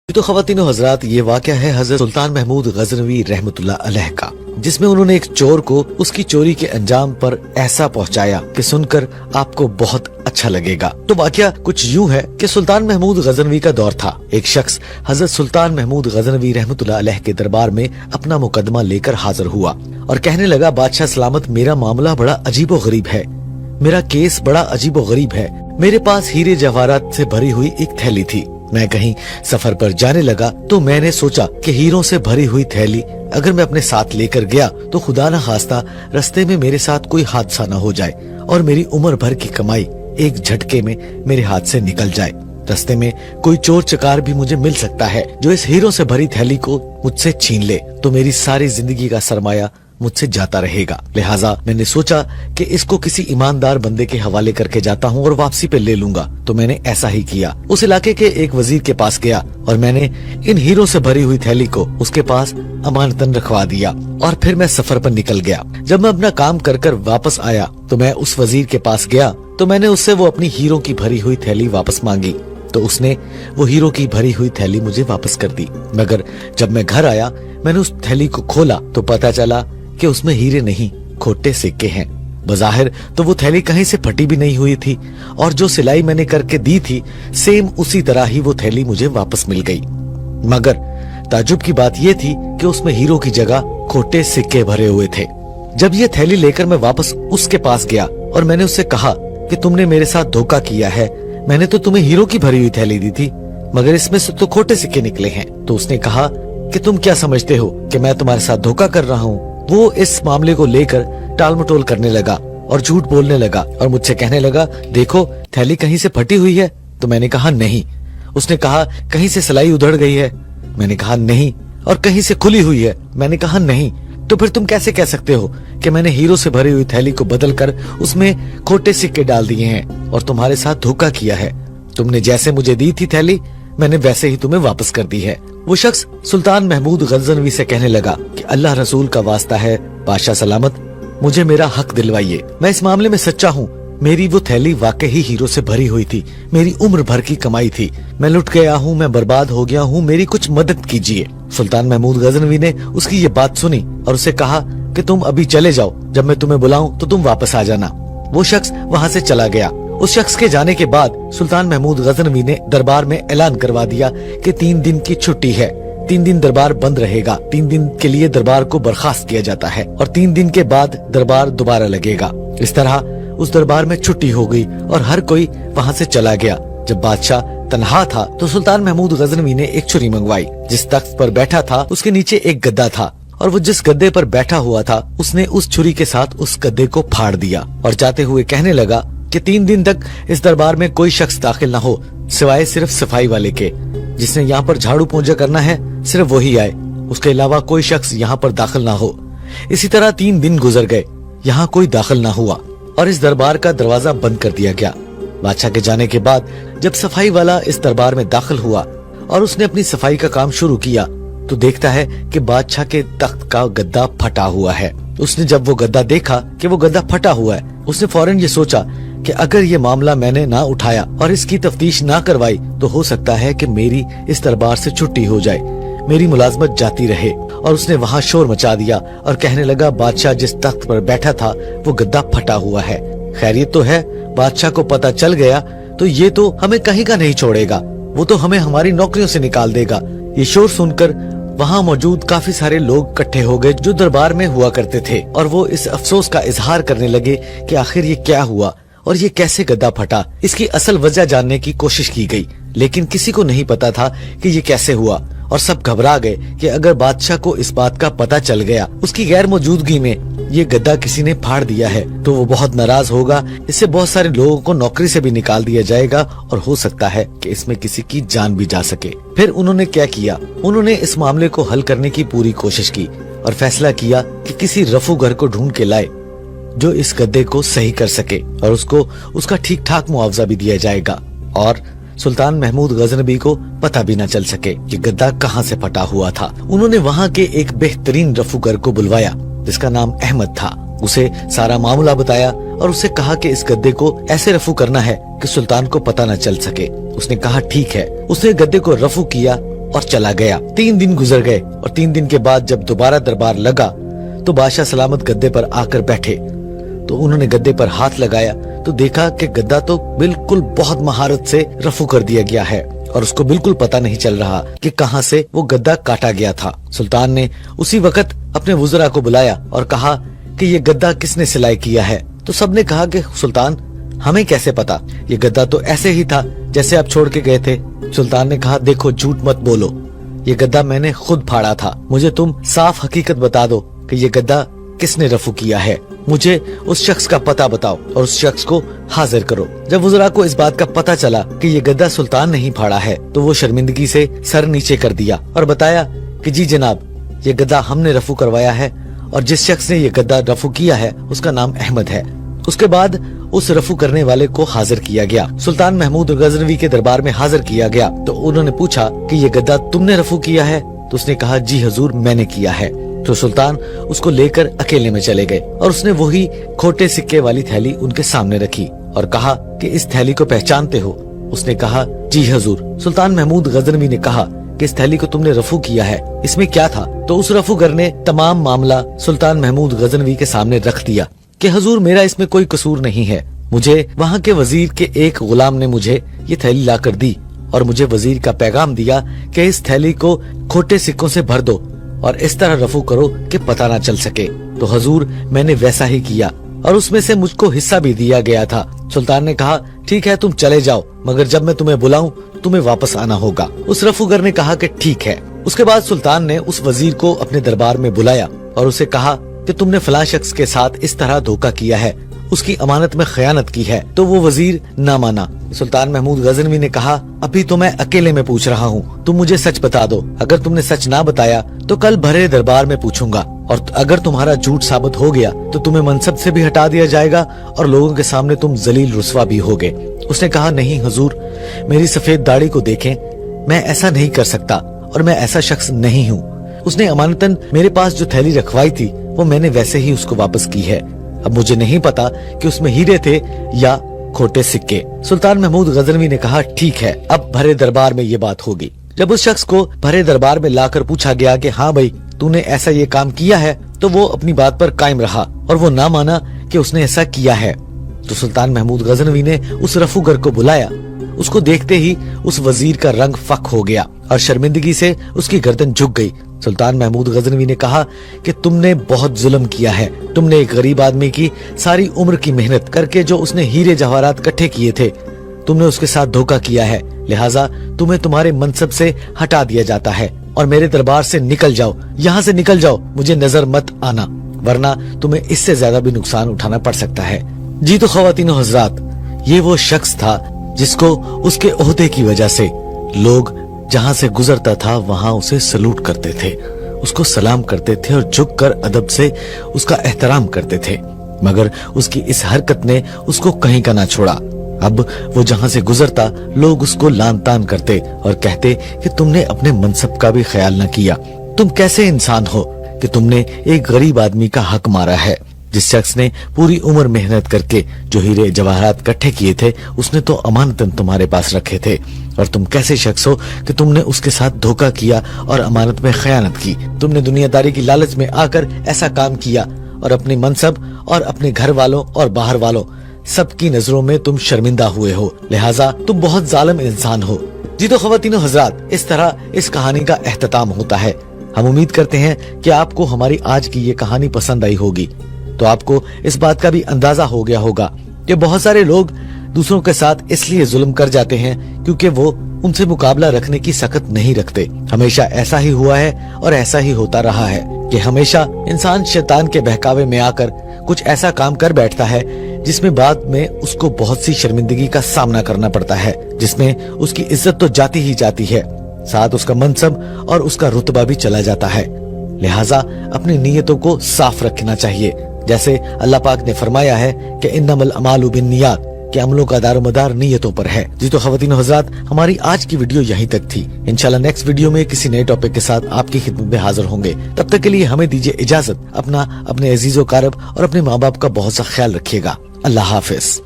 तो ख़वातीनो हज़रात, ये वाक़या है हज़रत सुल्तान महमूद गज़नवी रहमतुल्लाह अलैह का, जिसमें उन्होंने एक चोर को उसकी चोरी के अंजाम पर ऐसा पहुंचाया कि सुनकर आपको बहुत अच्छा लगेगा। तो वाक़या कुछ यूं है कि सुल्तान महमूद गज़नवी का दौर था। एक शख्स हज़रत सुल्तान महमूद गज़नवी रहमतुल्लाह अलैह के दरबार में अपना मुकदमा लेकर हाजिर हुआ और कहने लगा, बादशाह सलामत, मेरा मामला बड़ा अजीबो गरीब है, मेरा केस बड़ा अजीबो गरीब है। मेरे पास हीरे जवाहरात से भरी हुई एक थैली थी। मैं कहीं सफर पर जाने लगा तो मैंने सोचा कि हीरों से भरी हुई थैली अगर मैं अपने साथ लेकर गया तो खुदा न खास्ता रास्ते में मेरे साथ कोई हादसा न हो जाए और मेरी उम्र भर की कमाई एक झटके में मेरे हाथ से निकल जाए। रास्ते में कोई चोर चकार भी मुझे मिल सकता है जो इस हीरों से भरी थैली को मुझसे छीन ले तो मेरी सारी जिंदगी का सरमाया मुझसे जाता रहेगा। लिहाजा मैंने सोचा कि इसको किसी ईमानदार बंदे के हवाले करके जाता हूँ और वापसी पे ले लूंगा। तो मैंने ऐसा ही किया। उस इलाके के एक वजीर के पास गया और मैंने इन हीरों से भरी हुई थैली को उसके पास अमानतन रखवा दिया और फिर मैं सफर पर निकल गया। जब मैं अपना काम कर वापस आया तो मैं उस वजीर के पास गया तो मैंने उससे वो अपनी हीरों की भरी हुई थैली वापस मांगी तो उसने वो हीरो की भरी हुई थैली मुझे वापस कर दी। मगर जब मैं घर आया मैंने उस थैली को खोला तो पता चला कि उसमें हीरे नहीं, खोटे सिक्के हैं। बज़ाहिर तो वो थैली कहीं से फटी भी नहीं हुई थी और जो सिलाई मैंने करके दी थी सेम उसी तरह ही वो थैली मुझे वापस मिल गई। मगर ताज्जुब की बात ये थी कि उसमें हीरो की जगह खोटे सिक्के भरे हुए थे। जब ये थैली लेकर मैं वापस उसके पास गया और मैंने उससे कहा कि तुमने मेरे साथ धोखा किया है, मैंने तो तुम्हें हीरो की भरी हुई थैली दी थी मगर इसमें से तो खोटे सिक्के निकले हैं। तो उसने कहा कि तुम क्या समझते हो कि मैं तुम्हारे साथ धोखा कर रहा हूँ। वो इस मामले को लेकर टाल मटोल करने लगा और झूठ बोलने लगा और मुझसे कहने लगा, देखो थैली कहीं से फटी हुई है। तो मैंने कहा नहीं। उसने कहा कहीं से सिलाई उधड़ गई है। मैंने कहा नहीं। और कहीं से खुली हुई है। मैंने कहा नहीं। तो फिर तुम कैसे कह सकते हो कि मैंने हीरो से भरी हुई थैली को बदल कर उसमें खोटे सिक्के डाल दिए हैं और तुम्हारे साथ धोखा किया है। तुमने जैसे मुझे दी थी थैली मैंने वैसे ही तुम्हें वापस कर दी है। वो शख्स सुल्तान महमूद गज़नवी से कहने लगा कि अल्लाह रसूल का वास्ता है, बादशाह सलामत, मुझे मेरा हक दिलवाइए। मैं इस मामले में सच्चा हूँ। मेरी वो थैली वाकई ही हीरो से भरी हुई थी, मेरी उम्र भर की कमाई थी। मैं लुट गया हूँ, मैं बर्बाद हो गया हूँ, मेरी कुछ मदद कीजिए। सुल्तान महमूद गज़नवी ने उसकी ये बात सुनी और उसे कहा कि तुम अभी चले जाओ, जब मैं तुम्हें बुलाऊं तो तुम वापस आ जाना। वो शख्स वहाँ से चला गया। उस शख्स के जाने के बाद सुल्तान महमूद गज़नवी ने दरबार में ऐलान करवा दिया कि 3 दिन की छुट्टी है, 3 दिन दरबार बंद रहेगा। 3 दिन के लिए दरबार को बर्खास्त किया जाता है और 3 दिन के बाद दरबार दोबारा लगेगा। इस तरह उस दरबार में छुट्टी हो गई और हर कोई वहाँ से चला गया। जब बादशाह तन्हा था तो सुल्तान महमूद गज़नवी ने एक छुरी मंगवाई। जिस तख्त पर बैठा था उसके नीचे एक गद्दा था और वो जिस गद्दे पर बैठा हुआ था उसने उस छुरी के साथ उस गद्दे को फाड़ दिया और जाते हुए कहने लगा कि 3 दिन तक इस दरबार में कोई शख्स दाखिल न हो सिवाय सिर्फ सफाई वाले के। जिसने यहाँ पर झाड़ू पोंछा करना है सिर्फ वही आए, उसके अलावा कोई शख्स यहाँ पर दाखिल ना हो। इसी तरह 3 दिन गुजर गए, यहाँ कोई दाखिल ना हुआ और इस दरबार का दरवाजा बंद कर दिया गया। बादशाह के जाने के बाद जब सफाई वाला इस दरबार में दाखिल हुआ और उसने अपनी सफाई का काम शुरू किया तो देखता है कि बादशाह के तख्त का गद्दा फटा हुआ है। उसने जब वो गद्दा देखा कि वो गद्दा फटा हुआ है, उसने फौरन ये सोचा कि अगर ये मामला मैंने ना उठाया और इसकी तफ्तीश ना करवाई तो हो सकता है कि मेरी इस दरबार से छुट्टी हो जाए, मेरी मुलाजमत जाती रहे। और उसने वहाँ शोर मचा दिया और कहने लगा, बादशाह जिस तख्त पर बैठा था वो गद्दा फटा हुआ है। खैरियत तो है, बादशाह को पता चल गया तो ये तो हमें कहीं का नहीं छोड़ेगा, वो तो हमें हमारी नौकरियों से निकाल देगा। ये शोर सुनकर वहाँ मौजूद काफी सारे लोग इकट्ठे हो गए जो दरबार में हुआ करते थे और वो इस अफसोस का इजहार करने लगे कि आखिर ये क्या हुआ और ये कैसे गद्दा फटा। इसकी असल वजह जानने की कोशिश की गई लेकिन किसी को नहीं पता था कि ये कैसे हुआ और सब घबरा गए कि अगर बादशाह को इस बात का पता चल गया उसकी गैर मौजूदगी में ये गद्दा किसी ने फाड़ दिया है तो वो बहुत नाराज होगा, इससे बहुत सारे लोगों को नौकरी से भी निकाल दिया जाएगा और हो सकता है कि इसमें किसी की जान भी जा सके। फिर उन्होंने क्या किया, उन्होंने इस मामले को हल करने की पूरी कोशिश की और फैसला किया कि किसी रफूगर को ढूंढ के लाए जो इस गद्दे को सही कर सके और उसको उसका ठीक ठाक मुआवजा भी दिया जाएगा और सुल्तान महमूद गज़नवी को पता भी न चल सके कि गद्दा कहाँ से फटा हुआ था। उन्होंने वहाँ के एक बेहतरीन रफूगर को बुलवाया जिसका नाम अहमद था। उसे सारा मामला बताया और उससे कहा कि इस गद्दे को ऐसे रफू करना है कि सुल्तान को पता न चल सके। उसने कहा ठीक है। उसने गद्दे को रफू किया और चला गया। 3 दिन गुजर गए और 3 दिन के बाद जब दोबारा दरबार लगा तो बादशाह सलामत गद्दे पर आकर बैठे। तो उन्होंने गद्दे पर हाथ लगाया तो देखा कि गद्दा तो बिल्कुल बहुत महारत से रफू कर दिया गया है और उसको बिल्कुल पता नहीं चल रहा कि कहां से वो गद्दा काटा गया था। सुल्तान ने उसी वक्त अपने वुज़रा को बुलाया और कहा कि ये गद्दा किसने सिलाई किया है। तो सबने कहा कि सुल्तान हमें कैसे पता, ये गद्दा तो ऐसे ही था जैसे आप छोड़ के गए थे। सुल्तान ने कहा देखो झूठ मत बोलो, ये गद्दा मैंने खुद फाड़ा था। मुझे तुम साफ हकीकत बता दो कि ये गद्दा किसने रफू किया है। मुझे उस शख्स का पता बताओ और उस शख्स को हाजिर करो। जब वुज़रा को इस बात का पता चला कि ये गद्दा सुल्तान ने ही फाड़ा है तो वो शर्मिंदगी से सर नीचे कर दिया और बताया कि जी जनाब, ये गद्दा हमने रफू करवाया है और जिस शख्स ने ये गद्दा रफू किया है उसका नाम अहमद है। उसके बाद उस रफू करने वाले को हाजिर किया गया। सुल्तान महमूद गजनवी के दरबार में हाजिर किया गया तो उन्होंने पूछा कि ये गद्दा तुमने रफू किया है। तो उसने कहा जी हुजूर मैंने किया है। तो सुल्तान उसको लेकर अकेले में चले गए और उसने वही खोटे सिक्के वाली थैली उनके सामने रखी और कहा कि इस थैली को पहचानते हो। उसने कहा जी हुजूर। सुल्तान महमूद गजनवी ने कहा कि इस थैली को तुमने रफू किया है, इसमें क्या था। तो उस रफूगर ने तमाम मामला सुल्तान महमूद गजनवी के सामने रख दिया कि हुजूर मेरा इसमें कोई कसूर नहीं है। मुझे वहाँ के वजीर के एक गुलाम ने मुझे ये थैली ला कर दी और मुझे वजीर का पैगाम दिया कि इस थैली को खोटे सिक्कों से भर दो और इस तरह रफू करो कि पता ना चल सके। तो हुजूर मैंने वैसा ही किया और उसमें से मुझको हिस्सा भी दिया गया था। सुल्तान ने कहा ठीक है तुम चले जाओ, मगर जब मैं तुम्हें बुलाऊं तुम्हें वापस आना होगा। उस रफूगर ने कहा कि ठीक है। उसके बाद सुल्तान ने उस वजीर को अपने दरबार में बुलाया और उसे कहा कि तुमने फलां शख्स के साथ इस तरह धोखा किया है, उसकी अमानत में खयानत की है। तो वो वजीर ना माना। सुल्तान महमूद गजनवी ने कहा अभी तो मैं अकेले में पूछ रहा हूँ, तुम मुझे सच बता दो। अगर तुमने सच ना बताया तो कल भरे दरबार में पूछूंगा और अगर तुम्हारा झूठ साबित हो गया तो तुम्हें मनसब से भी हटा दिया जाएगा और लोगों के सामने तुम जलील रुस्वा भी होगे। उसने कहा नहीं हुजूर, मेरी सफेद दाढ़ी को देखें, मैं ऐसा नहीं कर सकता और मैं ऐसा शख्स नहीं हूँ। उसने अमानतन मेरे पास जो थैली रखवाई थी वो मैंने वैसे ही उसको वापस की है। अब मुझे नहीं पता कि उसमें हीरे थे या खोटे सिक्के। सुल्तान महमूद गजनवी ने कहा ठीक है, अब भरे दरबार में ये बात होगी। जब उस शख्स को भरे दरबार में लाकर पूछा गया कि हाँ भाई तूने ऐसा ये काम किया है, तो वो अपनी बात पर कायम रहा और वो ना माना कि उसने ऐसा किया है। तो सुल्तान महमूद गजनवी ने उस रफूगर को बुलाया। उसको देखते ही उस वजीर का रंग फक हो गया और शर्मिंदगी से उसकी गर्दन झुक गई। सुल्तान महमूद गजनवी ने कहा कि तुमने बहुत जुल्म किया है। तुमने एक गरीब आदमी की सारी उम्र की मेहनत करके जो उसने हीरे जवाहरात इकट्ठे किए थे, तुमने उसके साथ धोखा किया है। लिहाजा तुम्हें तुम्हारे मनसब से हटा दिया जाता है और मेरे दरबार से निकल जाओ, यहाँ से निकल जाओ, मुझे नजर मत आना, वरना तुम्हें इससे ज्यादा भी नुकसान उठाना पड़ सकता है। जी तो ख्वातीनो हजरात, ये वो शख्स था जिसको उसके ओहदे की वजह से लोग जहाँ से गुजरता था वहाँ उसे सलूट करते थे, उसको सलाम करते थे और झुककर अदब से उसका एहतराम करते थे। मगर उसकी इस हरकत ने उसको कहीं का ना छोड़ा। अब वो जहाँ से गुजरता लोग उसको लान तान करते और कहते कि तुमने अपने मनसब का भी ख्याल न किया। तुम कैसे इंसान हो कि तुमने एक गरीब आदमी का हक मारा है। जिस शख्स ने पूरी उम्र मेहनत करके जो हीरे जवाहरात इकट्ठे किए थे उसने तो अमानतन तुम्हारे पास रखे थे, और तुम कैसे शख्स हो कि तुमने उसके साथ धोखा किया और अमानत में खयानत की। तुमने दुनियादारी की लालच में आकर ऐसा काम किया और अपने मनसब और अपने घर वालों और बाहर वालों सबकी नजरों में तुम शर्मिंदा हुए हो। लिहाजा तुम बहुत जालिम इंसान हो। जी तो ख्वातीनो हजरात, इस तरह इस कहानी का एख्तिताम होता है। हम उम्मीद करते हैं कि आपको हमारी आज की ये कहानी पसंद आई होगी। तो आपको इस बात का भी अंदाजा हो गया होगा कि बहुत सारे लोग दूसरों के साथ इसलिए जुल्म कर जाते हैं क्योंकि वो उनसे मुकाबला रखने की सकत नहीं रखते। हमेशा ऐसा ही हुआ है और ऐसा ही होता रहा है कि हमेशा इंसान शैतान के बहकावे में आकर कुछ ऐसा काम कर बैठता है जिसमें बाद में उसको बहुत सी शर्मिंदगी का सामना करना पड़ता है, जिसमें उसकी इज्जत तो जाती ही जाती है, साथ उसका मनसब और उसका रुतबा भी चला जाता है। लिहाजा अपनी नीयतों को साफ रखना चाहिए। जैसे अल्लाह पाक ने फरमाया है कि इन्नमल अमालु बिन्नियात, कि अमलों का दारोमदार नीयतों पर है। जी तो ख्वातीनो हज़रात, हमारी आज की वीडियो यहीं तक थी। इंशाल्लाह नेक्स्ट वीडियो में किसी नए टॉपिक के साथ आपकी खिदमत में हाजिर होंगे। तब तक के लिए हमें दीजिए इजाजत। अपने अजीजों कारब और अपने माँ बाप का बहुत सा ख्याल रखिएगा। अल्लाह हाफिज।